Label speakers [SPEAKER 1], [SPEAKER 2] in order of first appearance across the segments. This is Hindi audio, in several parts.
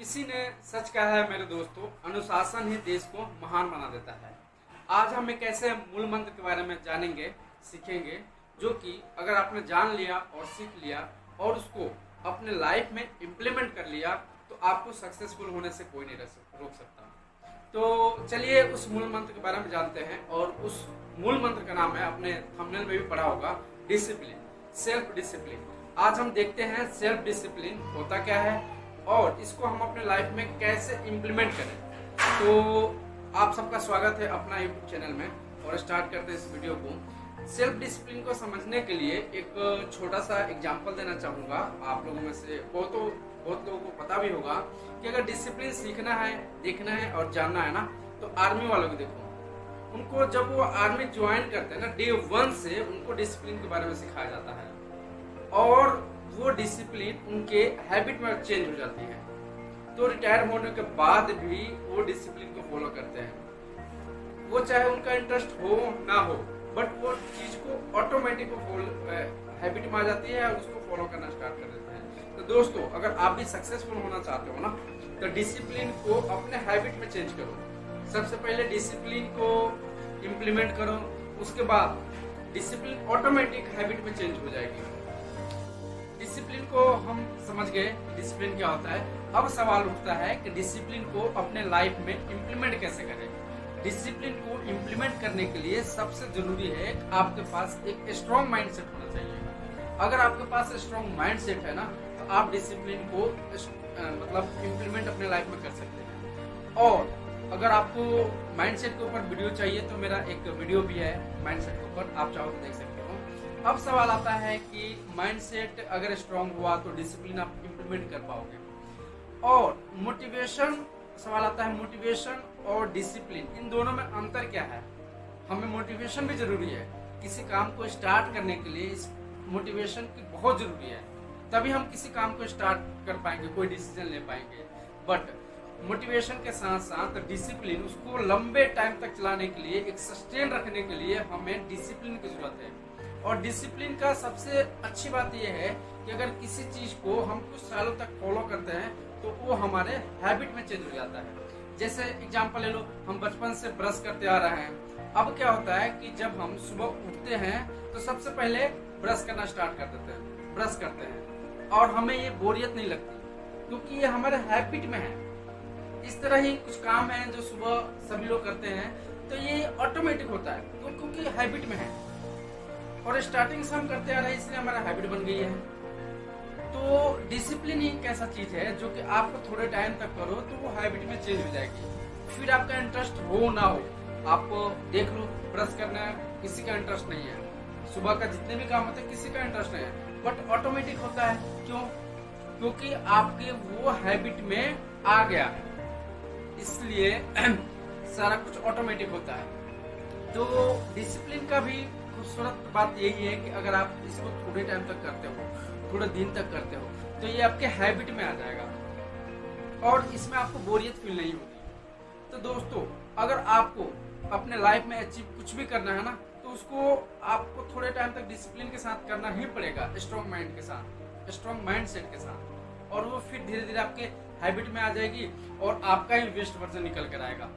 [SPEAKER 1] किसी ने सच कहा है मेरे दोस्तों, अनुशासन ही देश को महान बना देता है। आज हम एक ऐसे मूल मंत्र के बारे में जानेंगे, सीखेंगे, जो कि अगर आपने जान लिया और सीख लिया और उसको अपने लाइफ में इम्प्लीमेंट कर लिया तो आपको सक्सेसफुल होने से कोई नहीं रोक सकता। तो चलिए उस मूल मंत्र के बारे में जानते हैं। और उस मूल मंत्र का नाम है, अपने थंबनेल में भी पढ़ा होगा, डिसिप्लिन, सेल्फ डिसिप्लिन। आज हम देखते हैं सेल्फ डिसिप्लिन होता क्या है और इसको हम अपने लाइफ में कैसे इम्प्लीमेंट करें। तो आप सबका स्वागत है अपना यूट्यूब चैनल में और स्टार्ट करते हैं इस वीडियो को। सेल्फ डिसिप्लिन को समझने के लिए एक छोटा सा एग्जांपल देना चाहूँगा। आप लोगों में से बहुत लोगों को पता भी होगा कि अगर डिसिप्लिन सीखना है, देखना है और जानना है ना, तो आर्मी वालों को देखो। उनको जब वो आर्मी ज्वाइन करते हैं ना, डे 1 से उनको डिसिप्लिन के बारे में सिखाया जाता है और वो डिसिप्लिन उनके हैबिट में चेंज हो जाती है। तो रिटायर होने के बाद भी वो डिसिप्लिन को फॉलो करते हैं। वो चाहे उनका इंटरेस्ट हो ना हो, बट वो चीज को ऑटोमेटिक हैबिट में आ जाती है और उसको फॉलो करना स्टार्ट कर देते हैं। तो दोस्तों, अगर आप भी सक्सेसफुल होना चाहते हो ना, तो डिसिप्लिन को अपने हैबिट में चेंज करो। सबसे पहले डिसिप्लिन को इम्प्लीमेंट करो, उसके बाद डिसिप्लिन ऑटोमेटिक हैबिट में चेंज हो जाएगी। डिसिप्लिन को हम समझ गए, डिसिप्लिन क्या होता है। अब सवाल उठता है कि डिसिप्लिन को अपने लाइफ में इम्प्लीमेंट कैसे करें। डिसिप्लिन को इम्प्लीमेंट करने के लिए सबसे जरूरी है कि आपके पास एक स्ट्रॉन्ग माइंडसेट होना चाहिए। अगर आपके पास स्ट्रॉन्ग माइंडसेट है ना, तो आप डिसिप्लिन को इम्प्लीमेंट अपने लाइफ में कर सकते हैं। और अगर आपको माइंडसेट के ऊपर वीडियो चाहिए तो मेरा एक वीडियो भी है माइंडसेट के ऊपर, आप चाहो तो देख सकते हो। अब सवाल आता है कि माइंडसेट अगर स्ट्रांग हुआ तो डिसिप्लिन आप इम्प्लीमेंट कर पाओगे। और मोटिवेशन, सवाल आता है मोटिवेशन और डिसिप्लिन, इन दोनों में अंतर क्या है। हमें मोटिवेशन भी जरूरी है, किसी काम को स्टार्ट करने के लिए इस मोटिवेशन की बहुत जरूरी है, तभी हम किसी काम को स्टार्ट कर पाएंगे, कोई डिसीजन ले पाएंगे। बट मोटिवेशन के साथ साथ डिसिप्लिन, उसको लंबे टाइम तक चलाने के लिए, एक सस्टेन रखने के लिए हमें डिसिप्लिन की जरूरत है। और डिसिप्लिन का सबसे अच्छी बात यह है कि अगर किसी चीज को हम कुछ सालों तक फॉलो करते हैं तो वो हमारे हैबिट में चेंज हो जाता है। जैसे एग्जांपल ले लो, हम बचपन से ब्रश करते आ रहे हैं। अब क्या होता है कि जब हम सुबह उठते हैं तो सबसे पहले ब्रश करना स्टार्ट कर देते हैं, ब्रश करते हैं और हमें ये बोरियत नहीं लगती क्योंकि ये हमारे हैबिट में है। इस तरह ही कुछ काम है जो सुबह सभी लोग करते हैं, तो ये ऑटोमेटिक होता है क्योंकि हैबिट में है और स्टार्टिंग से हम करते आ रहे हैं, इसलिए हमारा हैबिट बन गई है। तो डिसिप्लिन ही एक ऐसा चीज है जो कि आपको थोड़े टाइम तक करो तो वो हैबिट में चेंज हो जाएगी। फिर आपका इंटरेस्ट हो ना हो, आप देख लो, ब्रश करना किसी का इंटरेस्ट नहीं है, सुबह का जितने भी काम होते हैं किसी का इंटरेस्ट नहीं है, बट ऑटोमेटिक होता है। क्यों? क्योंकि आपके वो हैबिट में आ गया है, इसलिए सारा कुछ ऑटोमेटिक होता है। तो डिसिप्लिन का भी खूबसूरत बात यही है कि अगर आप इसको थोड़े टाइम तक करते हो, थोड़े दिन तक करते हो, तो ये आपके हैबिट में आ जाएगा और इसमें आपको बोरियत फील नहीं होगी। तो दोस्तों, अगर आपको अपने लाइफ में अचीव कुछ भी करना है ना, तो उसको आपको थोड़े टाइम तक डिसिप्लिन के साथ करना ही पड़ेगा, स्ट्रॉन्ग माइंड के साथ, स्ट्रॉन्ग माइंडसेट के साथ। और वो फिर धीरे धीरे आपके हैबिट में आ जाएगी और आपका ही बेस्ट वर्जन निकल कर आएगा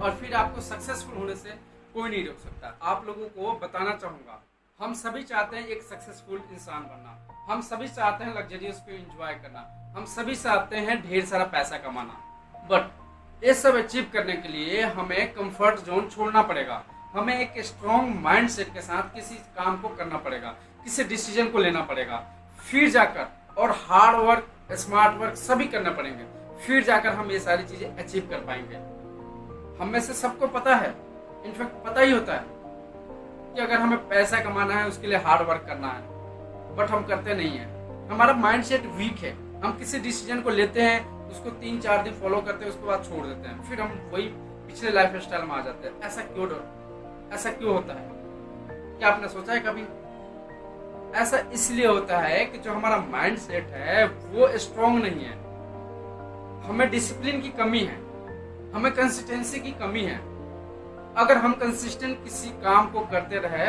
[SPEAKER 1] और फिर आपको सक्सेसफुल होने से कोई नहीं रोक सकता। आप लोगों को बताना चाहूंगा, हम सभी चाहते हैं एक सक्सेसफुल इंसान बनना, हम सभी चाहते हैं लग्जरियस को एंजॉय करना, हम सभी चाहते हैं ढेर सारा पैसा कमाना। बट ये सब अचीव करने के लिए हमें कंफर्ट जोन छोड़ना पड़ेगा। हमें एक स्ट्रॉन्ग माइंडसेट के साथ किसी काम को करना पड़ेगा, किसी डिसीजन को लेना पड़ेगा, फिर जाकर, और हार्ड वर्क, स्मार्ट वर्क सभी करने पड़ेंगे, फिर जाकर हम ये सारी चीजें अचीव कर पाएंगे। हम में से सबको पता है, इनफैक्ट पता ही होता है कि अगर हमें पैसा कमाना है उसके लिए हार्ड वर्क करना है, बट हम करते नहीं है। हमारा माइंडसेट वीक है, हम किसी डिसीजन को लेते हैं, उसको 3-4 दिन फॉलो करते हैं, उसके बाद छोड़ देते हैं, फिर हम वही पिछले लाइफ स्टाइल में आ जाते हैं। ऐसा क्यों होता है? क्या आपने सोचा है कभी? ऐसा इसलिए होता है कि जो हमारा माइंडसेट है वो स्ट्रॉन्ग नहीं है, हमें डिसिप्लिन की कमी है, हमें कंसिस्टेंसी की कमी है। अगर हम कंसिस्टेंट किसी काम को करते रहे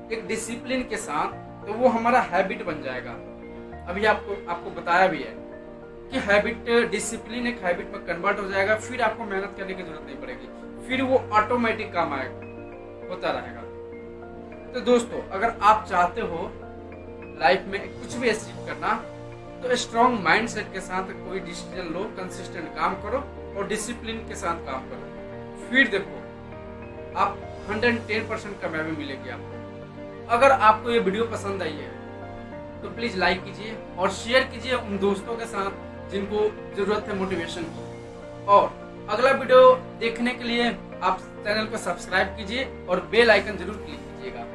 [SPEAKER 1] एक डिसिप्लिन के साथ, तो वो हमारा हैबिट बन जाएगा। अभी आपको बताया भी है कि हैबिट, डिसिप्लिन एक हैबिट में कन्वर्ट हो जाएगा, फिर आपको मेहनत करने की जरूरत नहीं पड़ेगी, फिर वो ऑटोमेटिक काम आएगा, होता रहेगा। तो दोस्तों, अगर आप चाहते हो लाइफ में कुछ भी अचीव करना, तो स्ट्रॉन्ग माइंडसेट के साथ कोई डिसीजन लो, कंसिस्टेंट काम करो और डिसिप्लिन के साथ काम करो, फिर देखो आप 110% कामयाबी मिलेगी आपको। अगर आपको ये वीडियो पसंद आई है तो प्लीज लाइक कीजिए और शेयर कीजिए उन दोस्तों के साथ जिनको जरूरत है मोटिवेशन की। और अगला वीडियो देखने के लिए आप चैनल को सब्सक्राइब कीजिए और बेल आइकन जरूर क्लिक कीजिएगा।